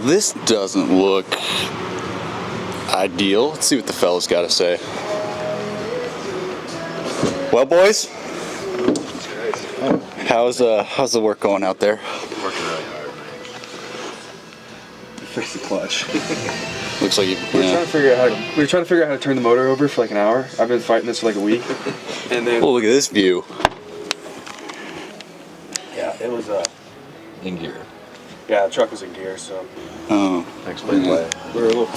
this doesn't look ideal. Let's see what the fellas got to say. Well, boys, how's the work going out there? Working really hard. Fix the clutch. Looks like We were trying to figure out how to turn the motor over for like an hour. I've been fighting this for like a week, and then Oh, look at this view. yeah, it was In gear. yeah, the truck was in gear, so Oh, Explain why. we were a little